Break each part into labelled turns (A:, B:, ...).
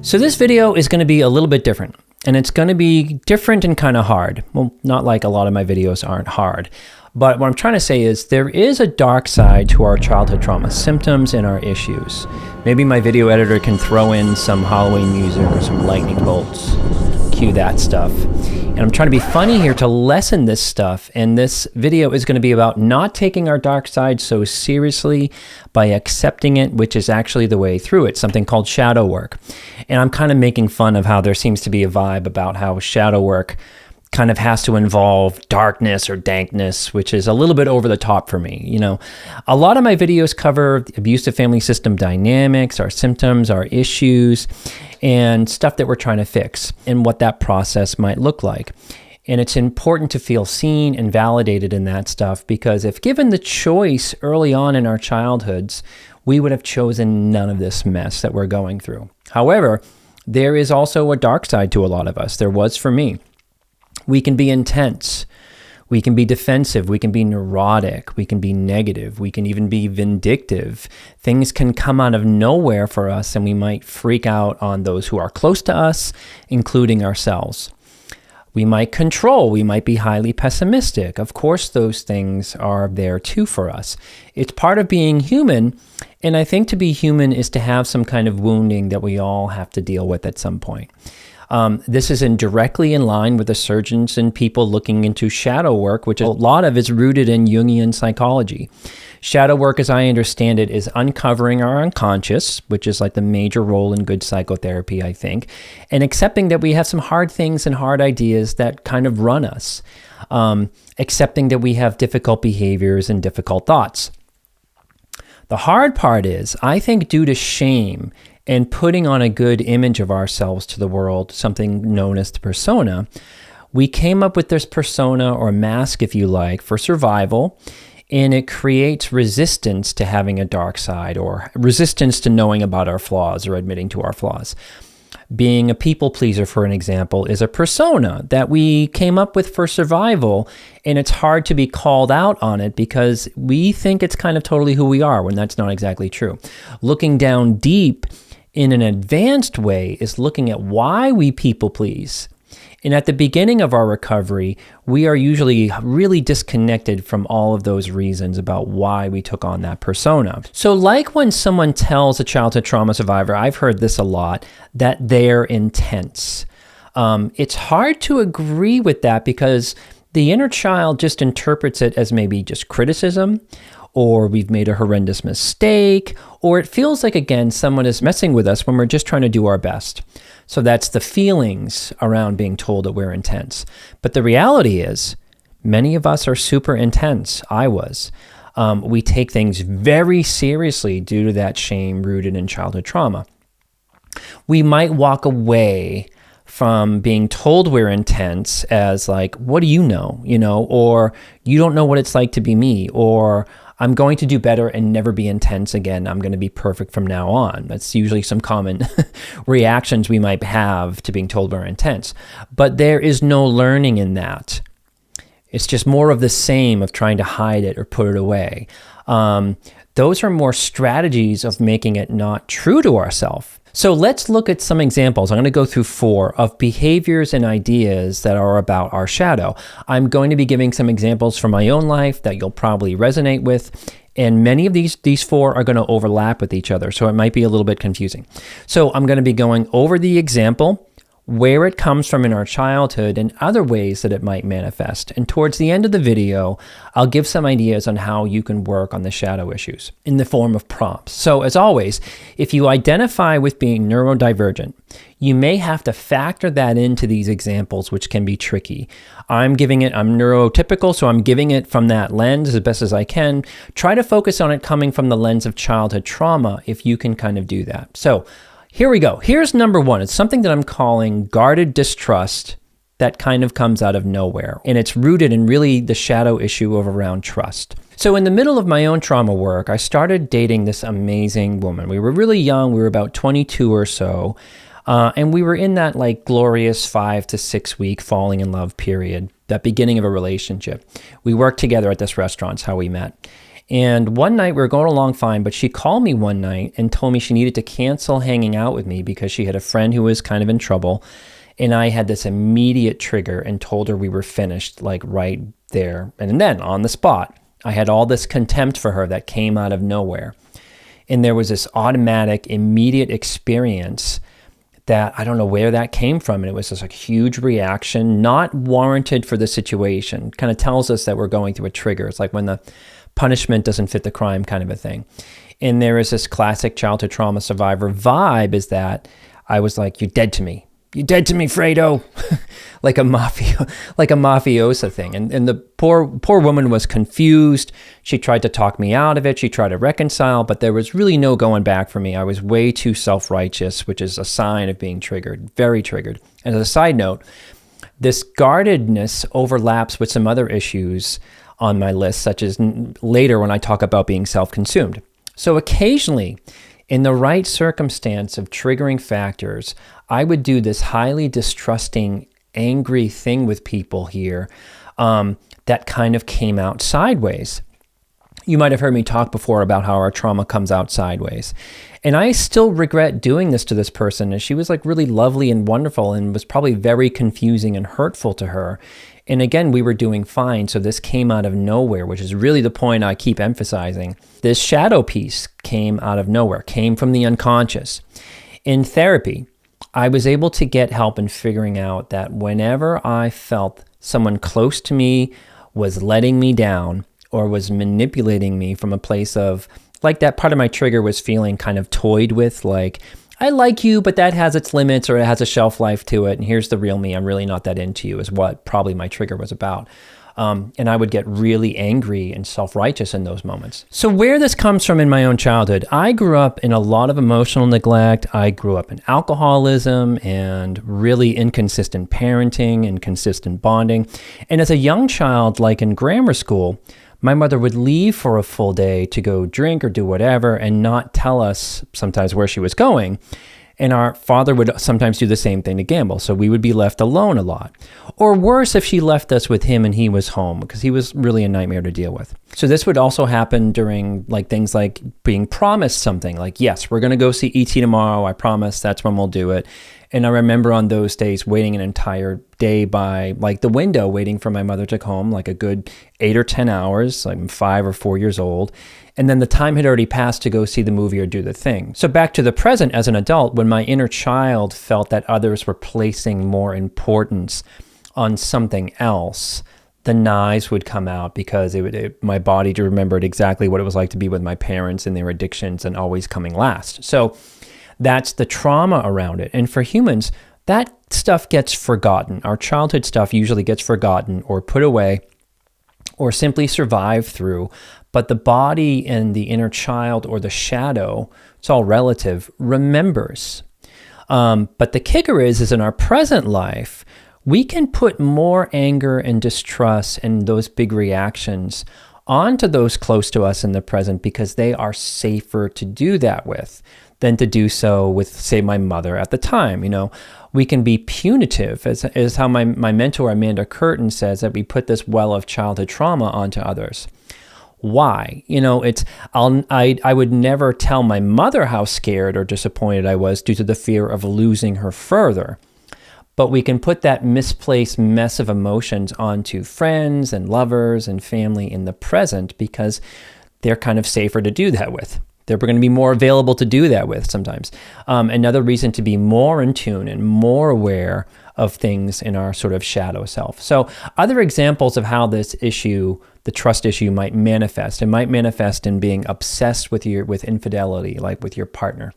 A: So this video is going to be a little bit different, and it's going to be different and kind of hard. Well, not like a lot of my videos aren't hard, but what I'm trying to say is there is a dark side to our childhood trauma symptoms and our issues. Maybe my video editor can throw in some Halloween music or some lightning bolts. Cue that stuff. And I'm trying to be funny here to lessen this stuff, and this video is going to be about not taking our dark side so seriously by accepting it, which is actually the way through it, something called shadow work. And I'm kind of making fun of how there seems to be a vibe about how shadow work kind of has to involve darkness or dankness, which is a little bit over the top for me. You know, a lot of my videos cover abusive family system dynamics, our symptoms, our issues, and stuff that we're trying to fix and what that process might look like. And it's important to feel seen and validated in that stuff, because if given the choice early on in our childhoods, we would have chosen none of this mess that we're going through. However, there is also a dark side to a lot of us. There was for me. We can be intense, we can be defensive, we can be neurotic, we can be negative, we can even be vindictive. Things can come out of nowhere for us, and we might freak out on those who are close to us, including ourselves. We might control, we might be highly pessimistic. Of course, those things are there too for us. It's part of being human, and I think to be human is to have some kind of wounding that we all have to deal with at some point. This is directly in line with the surgeons and people looking into shadow work, which a lot of is rooted in Jungian psychology. Shadow work, as I understand it, is uncovering our unconscious, which is like the major role in good psychotherapy, I think, and accepting that we have some hard things and hard ideas that kind of run us, accepting that we have difficult behaviors and difficult thoughts. The hard part is, I think, due to shame and putting on a good image of ourselves to the world, something known as the persona, we came up with this persona or mask, if you like, for survival, and it creates resistance to having a dark side, or resistance to knowing about our flaws or admitting to our flaws. Being a people pleaser, for an example, is a persona that we came up with for survival, and it's hard to be called out on it because we think it's kind of totally who we are when that's not exactly true. Looking down deep in an advanced way is looking at why we people please. And at the beginning of our recovery, we are usually really disconnected from all of those reasons about why we took on that persona. So like when someone tells a childhood trauma survivor, I've heard this a lot, that they're intense. It's hard to agree with that because the inner child just interprets it as maybe just criticism, or we've made a horrendous mistake, or it feels like, again, someone is messing with us when we're just trying to do our best. So that's the feelings around being told that we're intense. But the reality is, many of us are super intense. I was. We take things very seriously due to that shame rooted in childhood trauma. We might walk away from being told we're intense as like, what do you know? Or you don't know what it's like to be me, or I'm going to do better and never be intense again. I'm going to be perfect from now on. That's usually some common reactions we might have to being told we're intense. But there is no learning in that. It's just more of the same of trying to hide it or put it away. Those are more strategies of making it not true to ourselves. So let's look at some examples. I'm going to go through 4 of behaviors and ideas that are about our shadow. I'm going to be giving some examples from my own life that you'll probably resonate with, and many of these 4 are going to overlap with each other, so it might be a little bit confusing. So I'm going to be going over the example, where it comes from in our childhood, and other ways that it might manifest. And towards the end of the video, I'll give some ideas on how you can work on the shadow issues in the form of prompts. So as always, if you identify with being neurodivergent, you may have to factor that into these examples, which can be tricky. I'm neurotypical, so I'm giving it from that lens as best as I can. Try to focus on it coming from the lens of childhood trauma if you can kind of do that. So here we go. Here's number 1. It's something that I'm calling guarded distrust that kind of comes out of nowhere. And it's rooted in really the shadow issue of around trust. So in the middle of my own trauma work, I started dating this amazing woman. We were really young. We were about 22 or so. And we were in that like glorious 5 to 6 week falling in love period, that beginning of a relationship. We worked together at this restaurant, is how we met. And one night we were going along fine, but she called me one night and told me she needed to cancel hanging out with me because she had a friend who was kind of in trouble. And I had this immediate trigger and told her we were finished, like right there. And then on the spot, I had all this contempt for her that came out of nowhere. And there was this automatic, immediate experience that I don't know where that came from. And it was just a huge reaction, not warranted for the situation. Kind of tells us that we're going through a trigger. It's like when the punishment doesn't fit the crime kind of a thing. And there is this classic childhood trauma survivor vibe is that I was like, you're dead to me. You're dead to me, Fredo. like a mafiosa thing. And the poor woman was confused. She tried to talk me out of it. She tried to reconcile, but there was really no going back for me. I was way too self-righteous, which is a sign of being triggered, very triggered. And as a side note, this guardedness overlaps with some other issues on my list, such as later when I talk about being self-consumed. So occasionally, in the right circumstance of triggering factors, I would do this highly distrusting, angry thing with people here that kind of came out sideways. You might have heard me talk before about how our trauma comes out sideways. And I still regret doing this to this person. And she was like really lovely and wonderful and was probably very confusing and hurtful to her. And again, we were doing fine. So this came out of nowhere, which is really the point I keep emphasizing. This shadow piece came out of nowhere, came from the unconscious. In therapy, I was able to get help in figuring out that whenever I felt someone close to me was letting me down or was manipulating me from a place of, like that part of my trigger was feeling kind of toyed with, like, I like you, but that has its limits or it has a shelf life to it. And here's the real me. I'm really not that into you is what probably my trigger was about. And I would get really angry and self-righteous in those moments. So where this comes from in my own childhood, I grew up in a lot of emotional neglect. I grew up in alcoholism and really inconsistent parenting, inconsistent bonding. And as a young child, like in grammar school, my mother would leave for a full day to go drink or do whatever and not tell us sometimes where she was going. And our father would sometimes do the same thing to gamble. So we would be left alone a lot. Or worse, if she left us with him and he was home, because he was really a nightmare to deal with. So this would also happen during like things like being promised something like, yes, we're going to go see E.T. tomorrow. I promise that's when we'll do it. And I remember on those days waiting an entire day by like the window, waiting for my mother to come home, like a good 8 or 10 hours, like I'm 5 or 4 years old. And then the time had already passed to go see the movie or do the thing. So back to the present as an adult, when my inner child felt that others were placing more importance on something else, the knives would come out because my body remembered exactly what it was like to be with my parents and their addictions and always coming last. So that's the trauma around it. And for humans, that stuff gets forgotten. Our childhood stuff usually gets forgotten or put away or simply survived through. But the body and the inner child or the shadow, it's all relative, remembers. But the kicker is in our present life, we can put more anger and distrust and those big reactions onto those close to us in the present because they are safer to do that with than to do so with, say, my mother at the time. You know, we can be punitive, as how my mentor, Amanda Curtin, says that we put this well of childhood trauma onto others. Why? You know, I would never tell my mother how scared or disappointed I was due to the fear of losing her further. But we can put that misplaced mess of emotions onto friends and lovers and family in the present because they're kind of safer to do that with. They're going to be more available to do that with sometimes. Another reason to be more in tune and more aware of things in our sort of shadow self. So other examples of how this issue, the trust issue, might manifest. It might manifest in being obsessed with infidelity, like with your partner.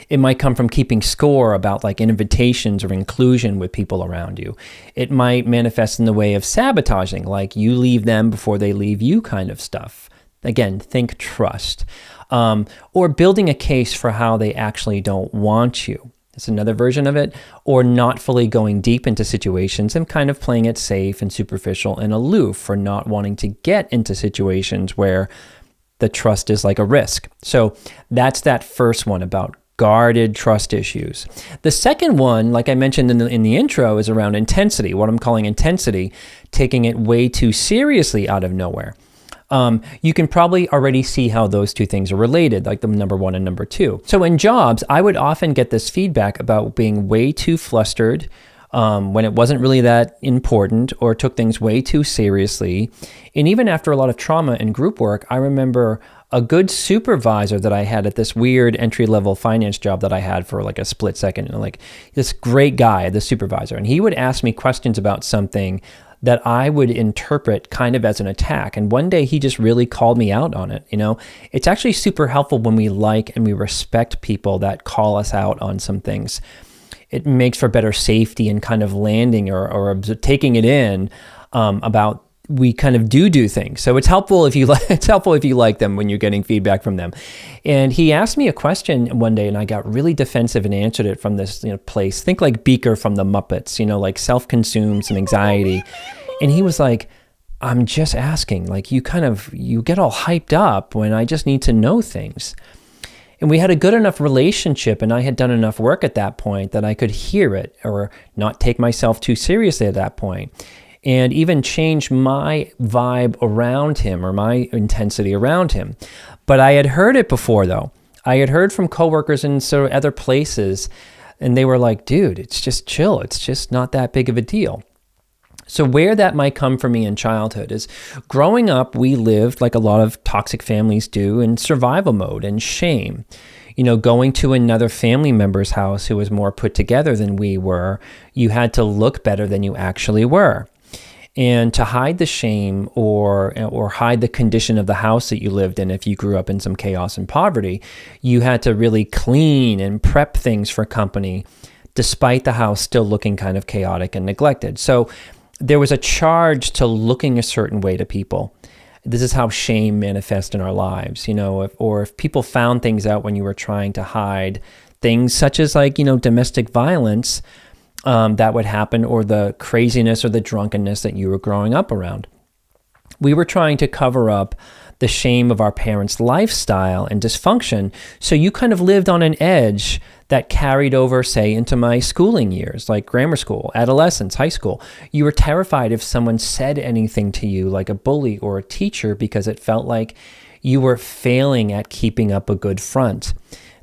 A: It might come from keeping score about like invitations or inclusion with people around you. It might manifest in the way of sabotaging, like you leave them before they leave you kind of stuff. Again, think trust. Or building a case for how they actually don't want you. That's another version of it. Or not fully going deep into situations and kind of playing it safe and superficial and aloof for not wanting to get into situations where the trust is like a risk. So that's that first one about guarded trust issues. The second one, like I mentioned in the intro, is around intensity, what I'm calling intensity, taking it way too seriously out of nowhere. You can probably already see how those two things are related, like the number one and number two. So in jobs, I would often get this feedback about being way too flustered when it wasn't really that important, or took things way too seriously. And even after a lot of trauma and group work, I remember a good supervisor that I had at this weird entry-level finance job that I had for like a split second, and like this great guy, the supervisor, and he would ask me questions about something that I would interpret kind of as an attack. And one day he just really called me out on it. It's actually super helpful when we like and we respect people that call us out on some things. It makes for better safety and kind of landing or taking it in about we kind of do things. So it's helpful if you like them when you're getting feedback from them. And he asked me a question one day, and I got really defensive and answered it from this place. Think like Beaker from the Muppets, like self-consumed, some anxiety. And he was like, I'm just asking, like you get all hyped up when I just need to know things. And we had a good enough relationship, and I had done enough work at that point that I could hear it or not take myself too seriously at that point. And even change my vibe around him or my intensity around him. But I had heard it before, though. I had heard from coworkers in sort of other places, and they were like, dude, it's just chill. It's just not that big of a deal. So where that might come from me in childhood is growing up, we lived like a lot of toxic families do in survival mode and shame. Going to another family member's house who was more put together than we were, you had to look better than you actually were. And to hide the shame or hide the condition of the house that you lived in, if you grew up in some chaos and poverty, you had to really clean and prep things for company, despite the house still looking kind of chaotic and neglected. So there was a charge to looking a certain way to people. This is how shame manifests in our lives, if people found things out when you were trying to hide things such as like, domestic violence, that would happen, or the craziness or the drunkenness that you were growing up around. We were trying to cover up the shame of our parents' lifestyle and dysfunction, so you kind of lived on an edge that carried over, say, into my schooling years, like grammar school, adolescence, high school. You were terrified if someone said anything to you, like a bully or a teacher, because it felt like you were failing at keeping up a good front.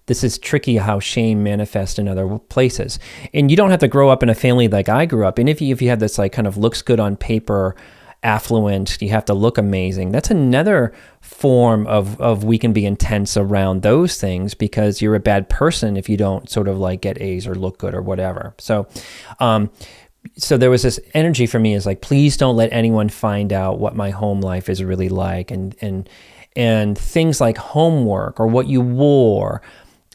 A: This is tricky how shame manifests in other places. And you don't have to grow up in a family like I grew up in. If you have this like kind of looks good on paper, affluent, you have to look amazing. That's another form of we can be intense around those things, because you're a bad person if you don't sort of like get A's or look good or whatever. So there was this energy for me is like, please don't let anyone find out what my home life is really like, and things like homework or what you wore,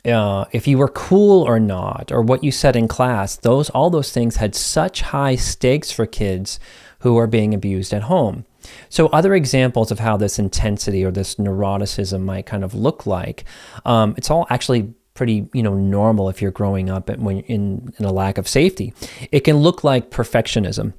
A: if you were cool or not, or what you said in class. All those things had such high stakes for kids who are being abused at home. So other examples of how this intensity or this neuroticism might kind of look like, it's all actually pretty normal if you're growing up in a lack of safety. It can look like perfectionism.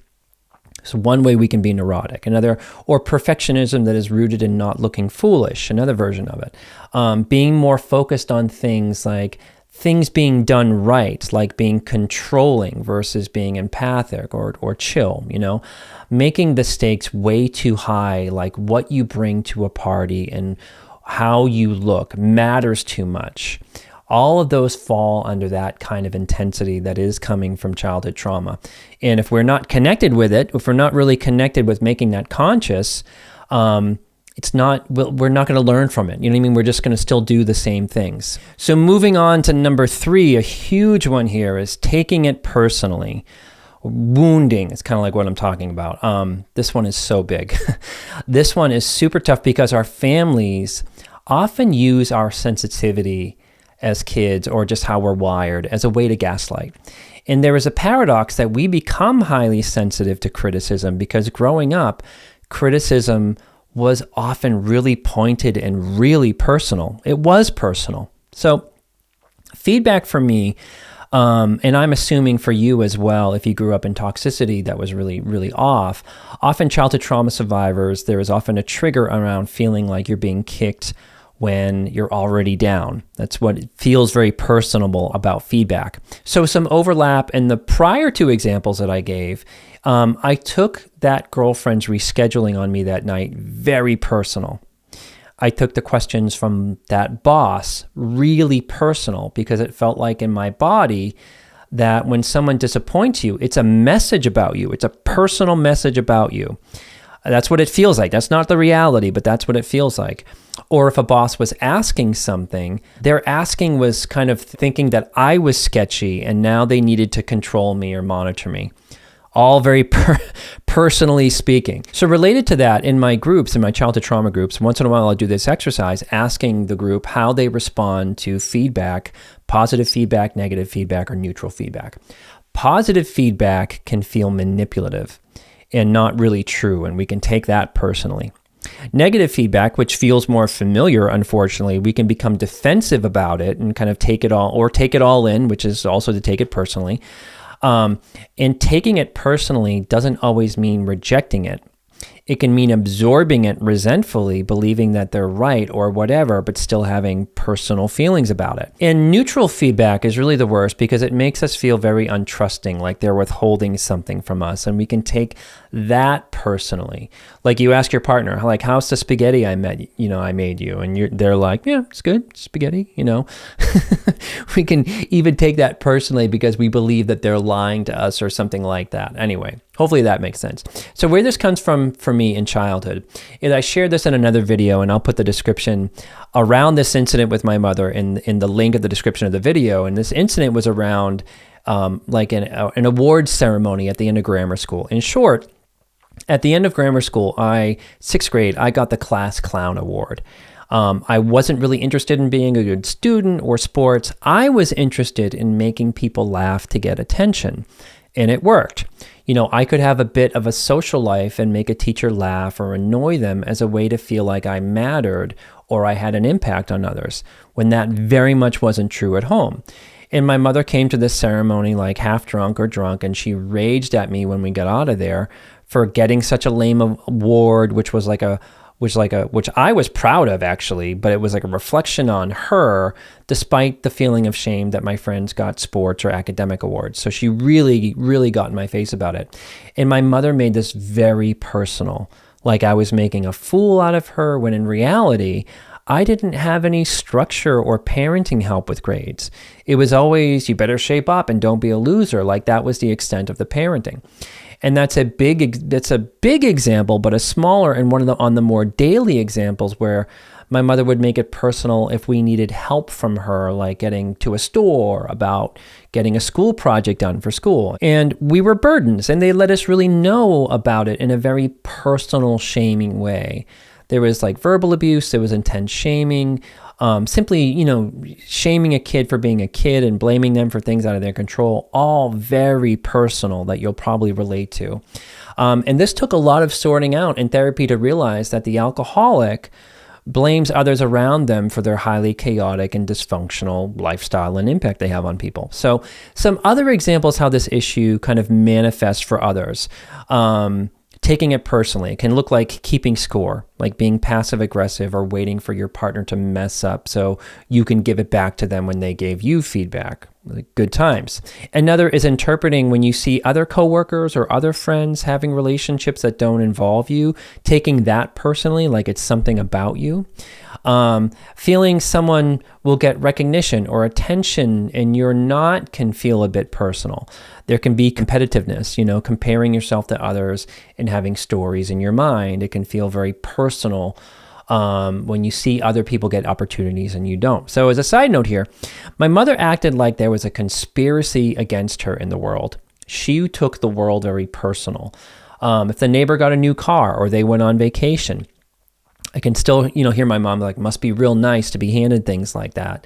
A: So one way we can be neurotic. Or perfectionism that is rooted in not looking foolish, another version of it. Being more focused on things like things being done right, like being controlling versus being empathic or chill, making the stakes way too high, like what you bring to a party and how you look matters too much. All of those fall under that kind of intensity that is coming from childhood trauma. And if we're not connected with it, if we're not really connected with making that conscious, we're not going to learn from it. You know what I mean? We're just going to still do the same things. So moving on to number 3, a huge one here is taking it personally. Wounding is kind of like what I'm talking about. This one is so big. This one is super tough because our families often use our sensitivity as kids, or just how we're wired, as a way to gaslight. And there is a paradox that we become highly sensitive to criticism because growing up, criticism was often really pointed and really personal. It was personal. So feedback from me, and I'm assuming for you as well, if you grew up in toxicity that was really, really off, often childhood trauma survivors, there is often a trigger around feeling like you're being kicked when you're already down. That's what feels very personable about feedback. So some overlap in the prior two examples that I gave. I took that girlfriend's rescheduling on me that night very personal. I took the questions from that boss really personal because it felt like in my body that when someone disappoints you, it's a message about you. It's a personal message about you. That's what it feels like. That's not the reality, but that's what it feels like. Or if a boss was asking something, their asking was kind of thinking that I was sketchy and now they needed to control me or monitor me. All very personally speaking. So related to that, in my groups, in my childhood trauma groups, once in a while I'll do this exercise asking the group how they respond to feedback, positive feedback, negative feedback, or neutral feedback. Positive feedback can feel manipulative and not really true, and we can take that personally. Negative feedback, which feels more familiar, unfortunately, we can become defensive about it and kind of take it all in, which is also to take it personally. And taking it personally doesn't always mean rejecting it. It can mean absorbing it resentfully, believing that they're right or whatever, but still having personal feelings about it. And neutral feedback is really the worst because it makes us feel very untrusting, like they're withholding something from us. And we can take that personally. Like you ask your partner, like, how's the spaghetti I made you? And they're like, yeah, it's good, spaghetti, We can even take that personally because we believe that they're lying to us or something like that. Anyway, hopefully that makes sense. So where this comes from for me in childhood is I shared this in another video, and I'll put the description around this incident with my mother in the link of the description of the video. And this incident was around like an awards ceremony at the end of grammar school. In short, at the end of grammar school, sixth grade, I got the class clown award. I wasn't really interested in being a good student or sports. I was interested in making people laugh to get attention, and it worked. I could have a bit of a social life and make a teacher laugh or annoy them as a way to feel like I mattered or I had an impact on others, when that very much wasn't true at home. And my mother came to this ceremony like half drunk or drunk, and she raged at me when we got out of there for getting such a lame award, which I was proud of actually, but it was like a reflection on her, despite the feeling of shame that my friends got sports or academic awards. So she really, really got in my face about it. And my mother made this very personal, like I was making a fool out of her, when in reality, I didn't have any structure or parenting help with grades. It was always, you better shape up and don't be a loser. Like that was the extent of the parenting. And that's a big example, but a smaller and on the more daily examples where my mother would make it personal if we needed help from her, like getting to a store, about getting a school project done for school. And we were burdens, and they let us really know about it in a very personal, shaming way. There was like verbal abuse, there was intense shaming, simply, shaming a kid for being a kid and blaming them for things out of their control, all very personal that you'll probably relate to. And this took a lot of sorting out in therapy to realize that the alcoholic blames others around them for their highly chaotic and dysfunctional lifestyle and impact they have on people. So some other examples how this issue kind of manifests for others. Taking it personally. It can look like keeping score, like being passive aggressive or waiting for your partner to mess up so you can give it back to them when they gave you feedback. Like good times. Another is interpreting when you see other coworkers or other friends having relationships that don't involve you, taking that personally, like it's something about you. Feeling someone will get recognition or attention and you're not, can feel a bit personal. There can be competitiveness, comparing yourself to others and having stories in your mind. It can feel very personal when you see other people get opportunities and you don't. So as a side note here, my mother acted like there was a conspiracy against her in the world. She took the world very personal. If the neighbor got a new car or they went on vacation, I can still, hear my mom like, must be real nice to be handed things like that.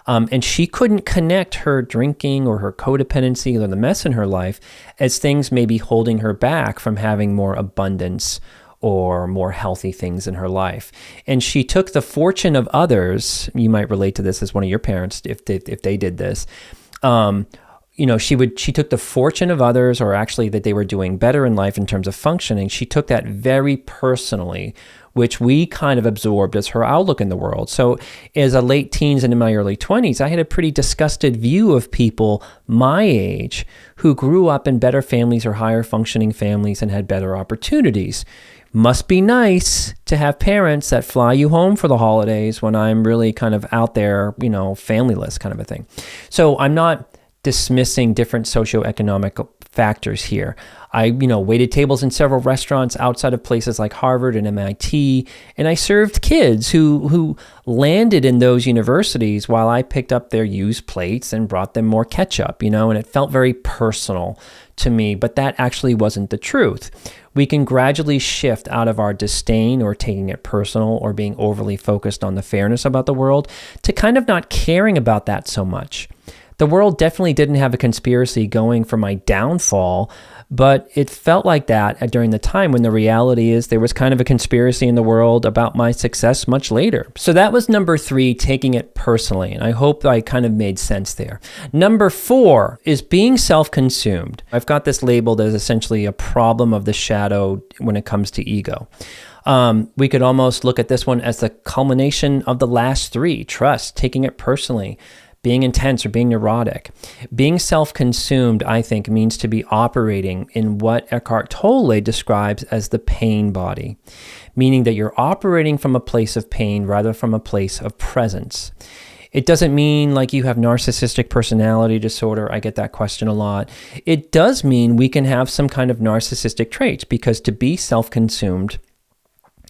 A: And she couldn't connect her drinking or her codependency or the mess in her life as things maybe holding her back from having more abundance or more healthy things in her life. And she took the fortune of others. You might relate to this as one of your parents if they did this. She took the fortune of others, or actually that they were doing better in life in terms of functioning. She took that very personally which we kind of absorbed as her outlook in the world. So as a late teens and in my early 20s, I had a pretty disgusted view of people my age who grew up in better families or higher functioning families and had better opportunities. Must be nice to have parents that fly you home for the holidays when I'm really kind of out there, familyless kind of a thing. So I'm not dismissing different socioeconomic factors here. I, waited tables in several restaurants outside of places like Harvard and MIT, and I served kids who landed in those universities while I picked up their used plates and brought them more ketchup, and it felt very personal to me, but that actually wasn't the truth. We can gradually shift out of our disdain or taking it personal or being overly focused on the fairness about the world to kind of not caring about that so much. The world definitely didn't have a conspiracy going for my downfall, but it felt like that during the time when the reality is there was kind of a conspiracy in the world about my success much later. So that was number 3, taking it personally, and I hope I kind of made sense there. Number 4 is being self-consumed. I've got this labeled as essentially a problem of the shadow when it comes to ego. We could almost look at this one as the culmination of the last 3, trust, taking it personally, being intense or being neurotic. Being self-consumed, I think, means to be operating in what Eckhart Tolle describes as the pain body, meaning that you're operating from a place of pain rather from a place of presence. It doesn't mean like you have narcissistic personality disorder. I get that question a lot. It does mean we can have some kind of narcissistic traits, because to be self-consumed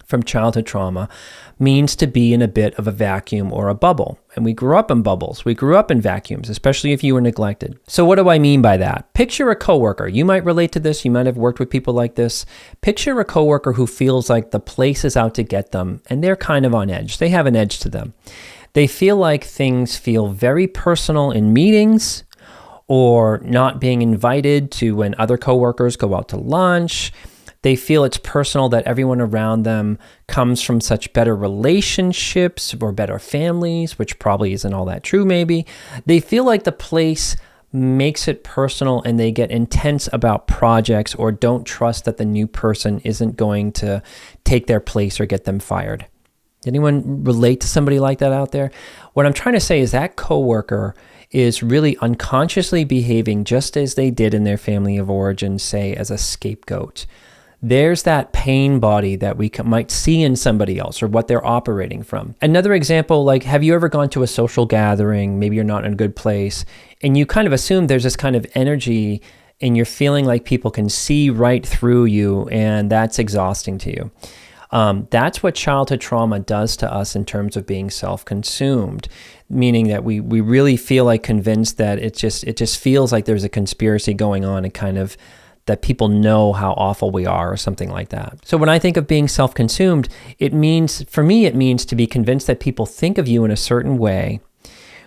A: from childhood trauma means to be in a bit of a vacuum or a bubble. And we grew up in bubbles. We grew up in vacuums, especially if you were neglected. So what do I mean by that? Picture a coworker. You might relate to this. You might have worked with people like this. Picture a coworker who feels like the place is out to get them, and they're kind of on edge. They have an edge to them. They feel like things feel very personal in meetings, or not being invited to when other coworkers go out to lunch. They feel it's personal that everyone around them comes from such better relationships or better families, which probably isn't all that true maybe. They feel like the place makes it personal, and they get intense about projects or don't trust that the new person isn't going to take their place or get them fired. Anyone relate to somebody like that out there? What I'm trying to say is that coworker is really unconsciously behaving just as they did in their family of origin, say as a scapegoat. There's that pain body that we might see in somebody else, or what they're operating from. Another example, like, have you ever gone to a social gathering, maybe you're not in a good place, and you kind of assume there's this kind of energy and you're feeling like people can see right through you, and that's exhausting to you. That's what childhood trauma does to us in terms of being self-consumed, meaning that we really feel like convinced that it just feels like there's a conspiracy going on, and kind of that people know how awful we are or something like that. So when I think of being self-consumed, for me, it means to be convinced that people think of you in a certain way,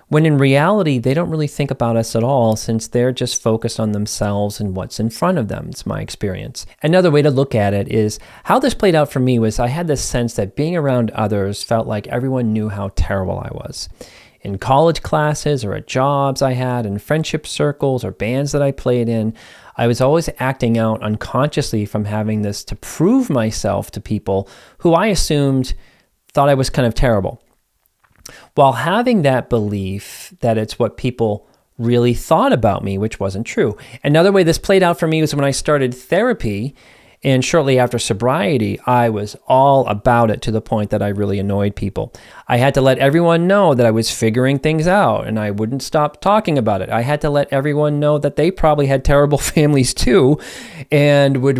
A: when in reality, they don't really think about us at all, since they're just focused on themselves and what's in front of them. It's my experience. Another way to look at it is how this played out for me was I had this sense that being around others felt like everyone knew how terrible I was. In college classes or at jobs I had, in friendship circles or bands that I played in, I was always acting out unconsciously from having this to prove myself to people who I assumed thought I was kind of terrible, while having that belief that it's what people really thought about me, which wasn't true. Another way this played out for me was when I started therapy, and shortly after sobriety, I was all about it to the point that I really annoyed people. I had to let everyone know that I was figuring things out, and I wouldn't stop talking about it. I had to let everyone know that they probably had terrible families too, and I would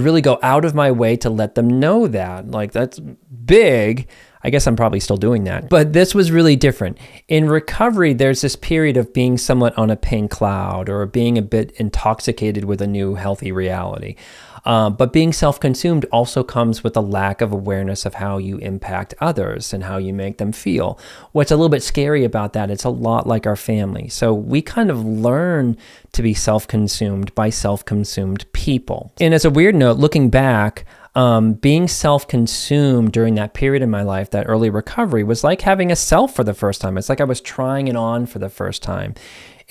A: really go out of my way to let them know that. Like, that's big. I guess I'm probably still doing that. But this was really different. In recovery, there's this period of being somewhat on a pink cloud, or being a bit intoxicated with a new healthy reality. But being self-consumed also comes with a lack of awareness of how you impact others and how you make them feel. What's a little bit scary about that, it's a lot like our family. So we kind of learn to be self-consumed by self-consumed people. And as a weird note, looking back, being self-consumed during that period in my life, that early recovery, was like having a self for the first time. It's like I was trying it on for the first time.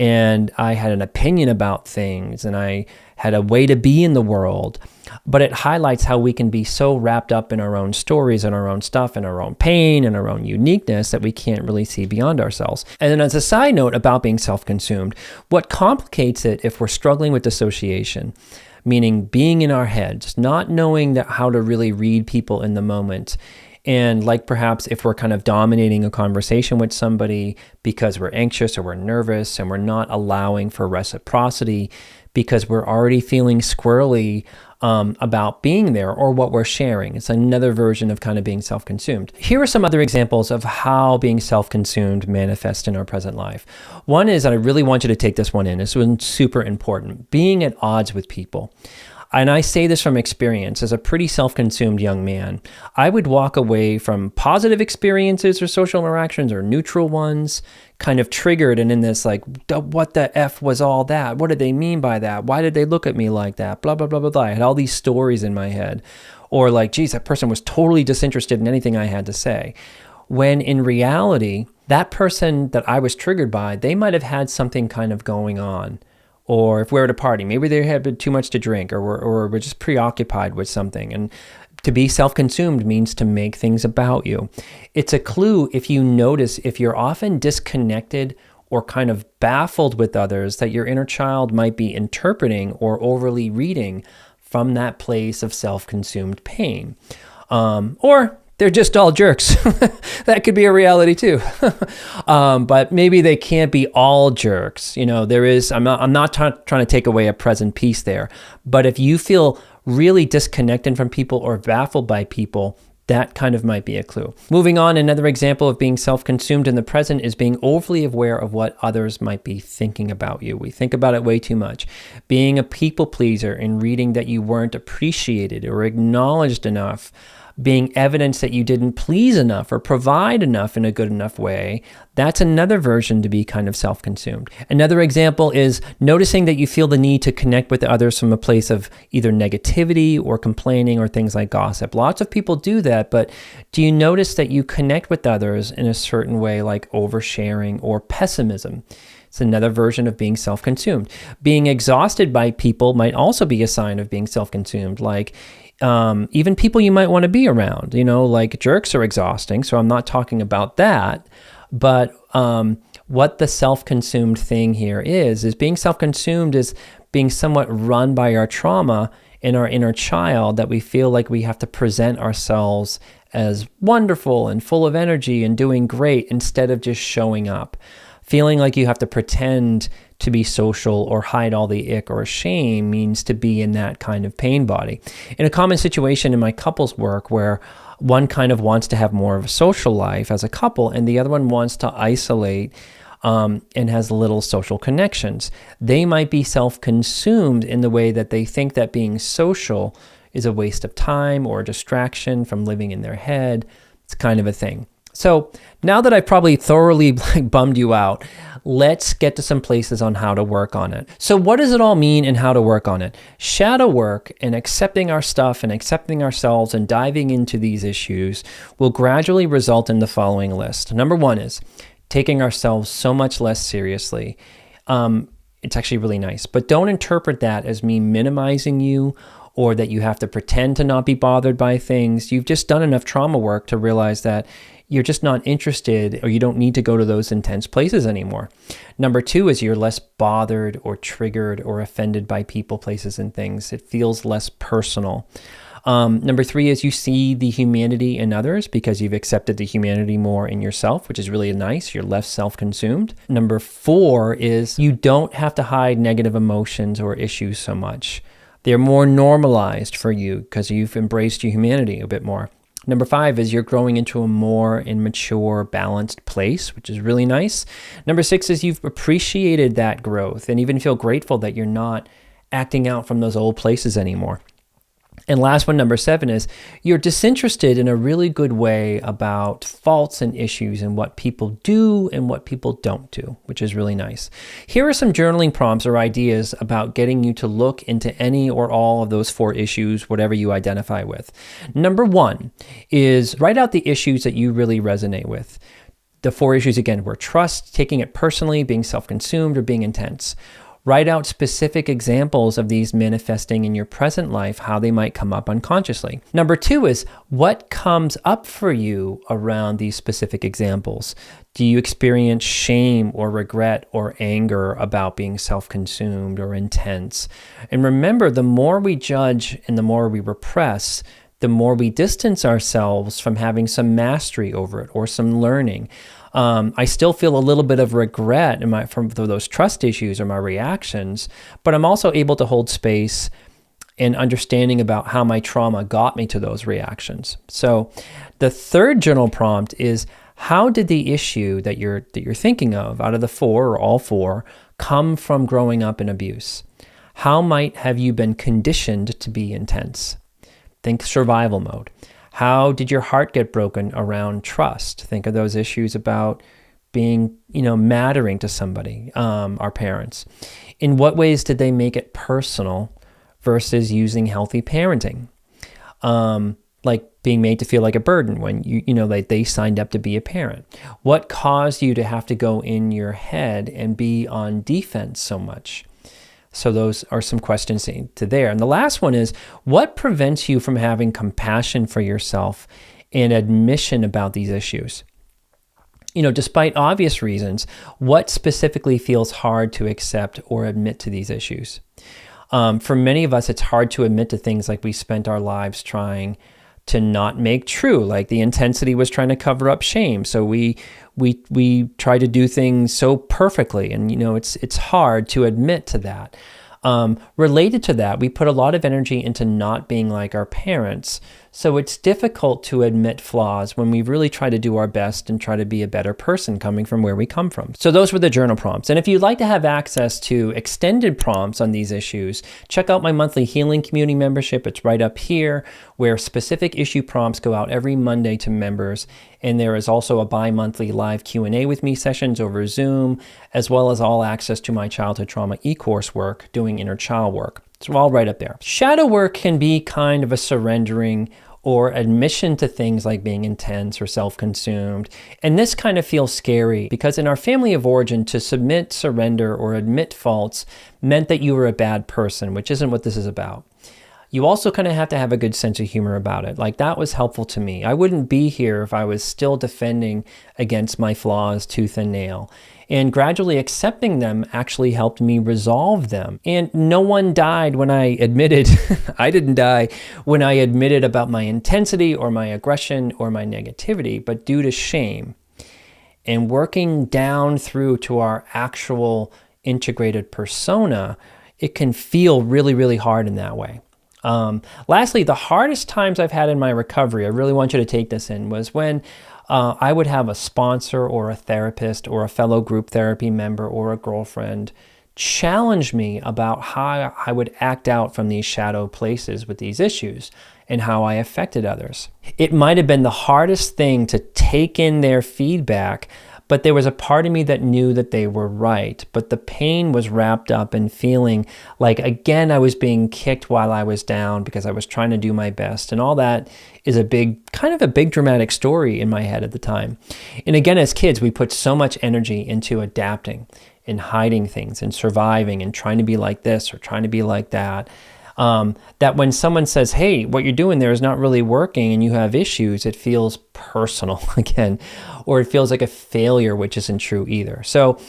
A: and I had an opinion about things, and I had a way to be in the world. But it highlights how we can be so wrapped up in our own stories and our own stuff and our own pain and our own uniqueness that we can't really see beyond ourselves. And then as a side note about being self-consumed, what complicates it if we're struggling with dissociation, meaning being in our heads, not knowing how to really read people in the moment, and like perhaps if we're kind of dominating a conversation with somebody because we're anxious or we're nervous and we're not allowing for reciprocity because we're already feeling squirrely about being there or what we're sharing. It's another version of kind of being self-consumed. Here are some other examples of how being self-consumed manifests in our present life. One is, and I really want you to take this one in, this one's super important, being at odds with people. And I say this from experience. As a pretty self-consumed young man, I would walk away from positive experiences or social interactions or neutral ones, kind of triggered and in this like, what the F was all that? What did they mean by that? Why did they look at me like that? Blah, blah, blah, blah, blah. I had all these stories in my head. Or like, geez, that person was totally disinterested in anything I had to say. When in reality, that person that I was triggered by, they might have had something kind of going on. Or if we're at a party, maybe they had too much to drink, or we're just preoccupied with something. And to be self-consumed means to make things about you. It's a clue if you notice if you're often disconnected or kind of baffled with others that your inner child might be interpreting or overly reading from that place of self-consumed pain. Or they're just all jerks. That could be a reality too. But maybe they can't be all jerks. You know, I'm not trying to take away a present piece there. But if you feel really disconnected from people or baffled by people, that kind of might be a clue. Moving on, another example of being self-consumed in the present is being overly aware of what others might be thinking about you. We think about it way too much. Being a people pleaser and reading that you weren't appreciated or acknowledged enough, being evidence that you didn't please enough or provide enough in a good enough way, that's another version to be kind of self-consumed. Another example is noticing that you feel the need to connect with others from a place of either negativity or complaining or things like gossip. Lots of people do that, but do you notice that you connect with others in a certain way, like oversharing or pessimism? It's another version of being self-consumed. Being exhausted by people might also be a sign of being self-consumed, like even people you might want to be around, like jerks are exhausting. So I'm not talking about that. But what the self-consumed thing here is being self-consumed is being somewhat run by our trauma in our inner child, that we feel like we have to present ourselves as wonderful and full of energy and doing great instead of just showing up. Feeling like you have to pretend to be social or hide all the ick or shame means to be in that kind of pain body. In a common situation in my couples work where one kind of wants to have more of a social life as a couple and the other one wants to isolate and has little social connections, they might be self-consumed in the way that they think that being social is a waste of time or a distraction from living in their head. It's kind of a thing. So now that I've probably thoroughly bummed you out, let's get to some places on how to work on it. So what does it all mean and how to work on it? Shadow work and accepting our stuff and accepting ourselves and diving into these issues will gradually result in the following list. Number one is taking ourselves so much less seriously. It's actually really nice, but don't interpret that as me minimizing you or that you have to pretend to not be bothered by things. You've just done enough trauma work to realize that you're just not interested or you don't need to go to those intense places anymore. Number two is you're less bothered or triggered or offended by people, places, and things. It feels less personal. Number three is you see the humanity in others because you've accepted the humanity more in yourself, which is really nice. You're less self-consumed. Number four is you don't have to hide negative emotions or issues so much. They're more normalized for you because you've embraced your humanity a bit more. Number five is you're growing into a more mature, balanced place, which is really nice. Number six is you've appreciated that growth and even feel grateful that you're not acting out from those old places anymore. And last one, number seven, is you're disinterested in a really good way about faults and issues and what people do and what people don't do, which is really nice. Here are some journaling prompts or ideas about getting you to look into any or all of those four issues, whatever you identify with. Number one is write out the issues that you really resonate with. The 4 issues again were trust, taking it personally, being self-consumed, or being intense. Write out specific examples of these manifesting in your present life, how they might come up unconsciously. Number 2 is what comes up for you around these specific examples. Do you experience shame or regret or anger about being self-consumed or intense? And remember, the more we judge and the more we repress, the more we distance ourselves from having some mastery over it or some learning. I still feel a little bit of regret from those trust issues or my reactions, but I'm also able to hold space and understanding about how my trauma got me to those reactions. So the third journal prompt is, how did the issue that you're thinking of out of the 4 or all 4 come from growing up in abuse? How might have you been conditioned to be intense? Think survival mode. How did your heart get broken around trust? Think of those issues about being, mattering to somebody, our parents. In what ways did they make it personal versus using healthy parenting? Like being made to feel like a burden when they signed up to be a parent. What caused you to have to go in your head and be on defense so much? So those are some questions to there. And the last one is, what prevents you from having compassion for yourself and admission about these issues? Despite obvious reasons, what specifically feels hard to accept or admit to these issues? For many of us, it's hard to admit to things like we spent our lives trying to not make true, like the intensity was trying to cover up shame. So we try to do things so perfectly, and it's hard to admit to that. Related to that, we put a lot of energy into not being like our parents, so it's difficult to admit flaws when we really try to do our best and try to be a better person coming from where we come from. So those were the journal prompts. And if you'd like to have access to extended prompts on these issues, check out my monthly healing community membership. It's right up here, where specific issue prompts go out every Monday to members. And there is also a bi-monthly live Q&A with me sessions over Zoom, as well as all access to my childhood trauma e-course work, doing inner child work. It's all right up there. Shadow work can be kind of a surrendering or admission to things like being intense or self-consumed. And this kind of feels scary because in our family of origin, to submit, surrender, or admit faults meant that you were a bad person, which isn't what this is about. You also kind of have to have a good sense of humor about it. Like, that was helpful to me. I wouldn't be here if I was still defending against my flaws tooth and nail. And gradually accepting them actually helped me resolve them. And no one died when I admitted, I didn't die when I admitted about my intensity or my aggression or my negativity, but due to shame. And working down through to our actual integrated persona, it can feel really, really hard in that way. Lastly, the hardest times I've had in my recovery, I really want you to take this in, was when I would have a sponsor or a therapist or a fellow group therapy member or a girlfriend challenge me about how I would act out from these shadow places with these issues and how I affected others. It might have been the hardest thing to take in their feedback, but there was a part of me that knew that they were right. But the pain was wrapped up in feeling like, again, I was being kicked while I was down because I was trying to do my best. And all that is a big dramatic story in my head at the time. And again, as kids, we put so much energy into adapting and hiding things and surviving and trying to be like this or trying to be like that. That when someone says, hey, what you're doing there is not really working and you have issues, it feels personal again, or it feels like a failure, which isn't true either. So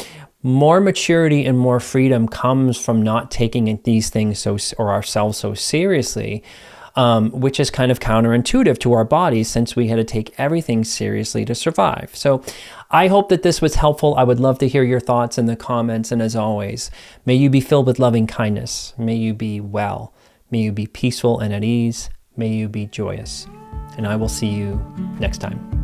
A: more maturity and more freedom comes from not taking these things or ourselves so seriously, which is kind of counterintuitive to our bodies since we had to take everything seriously to survive. So I hope that this was helpful. I would love to hear your thoughts in the comments. And as always, may you be filled with loving kindness. May you be well. May you be peaceful and at ease. May you be joyous. And I will see you next time.